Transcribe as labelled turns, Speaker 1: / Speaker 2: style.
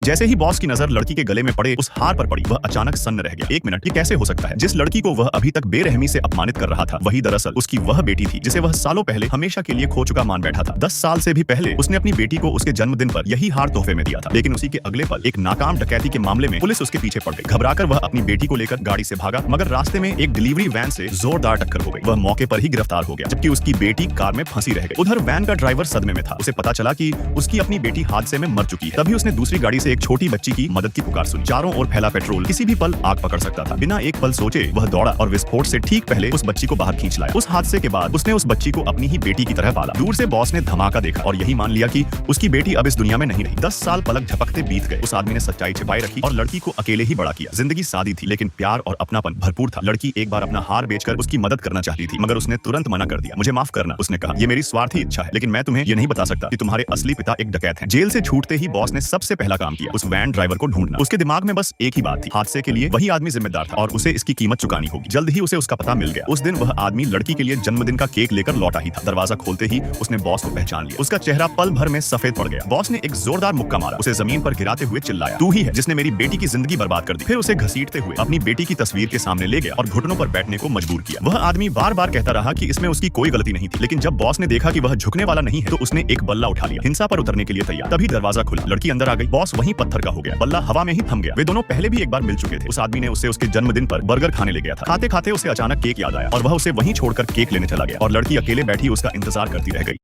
Speaker 1: जैसे ही बॉस की नजर लड़की के गले में पड़े उस हार पर पड़ी, वह अचानक सन्न रह गया। 1 मिनट, ये कैसे हो सकता है? जिस लड़की को वह अभी तक बेरहमी से अपमानित कर रहा था, वही दरअसल उसकी वह बेटी थी जिसे वह सालों पहले हमेशा के लिए खो चुका मान बैठा था। 10 साल से भी पहले उसने अपनी बेटी को उसके जन्मदिन पर यही हार तोहफे में दिया था, लेकिन उसी के अगले पल एक नाकाम डकैती के मामले में पुलिस उसके पीछे पड़ गई। घबराकर वह अपनी बेटी को लेकर गाड़ी से भागा, मगर रास्ते में एक डिलीवरी वैन से जोरदार टक्कर हो गई। वह मौके पर ही गिरफ्तार हो गया, जबकि उसकी बेटी कार में फंसी रह गई। उधर वैन का ड्राइवर सदमे में था। उसे पता चला कि उसकी अपनी बेटी हादसे में मर चुकी है। तभी उसने दूसरी गाड़ी से एक छोटी बच्ची की मदद की पुकार सुनी। चारों ओर फैला पेट्रोल किसी भी पल आग पकड़ सकता था। बिना एक पल सोचे वह दौड़ा और विस्फोट से ठीक पहले उस बच्ची को बाहर खींच लाया। उस हादसे के बाद उसने उस बच्ची को अपनी ही बेटी की तरह पाला। दूर से बॉस ने धमाका देखा और यही मान लिया कि उसकी बेटी अब इस दुनिया में नहीं रही। 10 साल पलक झपकते बीत गए। उस आदमी ने सच्चाई छिपाए रखी और लड़की को अकेले ही बड़ा किया। जिंदगी सादी थी, लेकिन प्यार और अपनापन भरपूर था। लड़की एक बार अपना हार बेचकर उसकी मदद करना चाहती थी, मगर उसने तुरंत मना कर दिया। मुझे माफ करना, उसने कहा, ये मेरी स्वार्थी इच्छा है, लेकिन मैं तुम्हें ये नहीं बता सकता कि तुम्हारे असली पिता एक डकैत हैं। जेल से छूटते ही बॉस ने सबसे पहला काम किया उस वैन ड्राइवर को ढूंढना। उसके दिमाग में बस एक ही बात थी, हादसे के लिए वही आदमी जिम्मेदार था और उसे इसकी कीमत चुकानी होगी। जल्द ही उसे उसका पता मिल गया। उस दिन वह आदमी लड़की के लिए जन्मदिन का केक लेकर लौटा ही था। दरवाजा खोलते ही उसने बॉस को पहचान लिया। उसका चेहरा पल भर में सफेद पड़ गया। बॉस ने एक जोरदार मुक्का मारा, उसे जमीन पर गिराते हुए चिल्लाया, तू ही है जिसने मेरी बेटी की जिंदगी बर्बाद कर दी। फिर उसे घसीटते हुए अपनी बेटी की तस्वीर के सामने ले गया और घुटनों पर बैठने को मजबूर किया। वह आदमी बार बार कहता रहा कि इसमें उसकी कोई गलती नहीं थी, लेकिन जब बॉस ने देखा कि वह झुकने वाला नहीं है तो उसने एक बल्ला उठा लिया, हिंसा पर उतरने के लिए तैयार। तभी दरवाजा खुला, लड़की अंदर आ गई। बॉस वहीं पत्थर का हो गया, बल्ला हवा में ही थम गया। वे दोनों पहले भी एक बार मिल चुके थे। उस आदमी ने उससे उसके जन्मदिन पर बर्गर खाने ले गया था। खाते खाते उसे अचानक केक याद आया और वह उसे वहीं छोड़कर केक लेने चला गया और लड़की अकेले बैठी उसका इंतजार करती रह गई।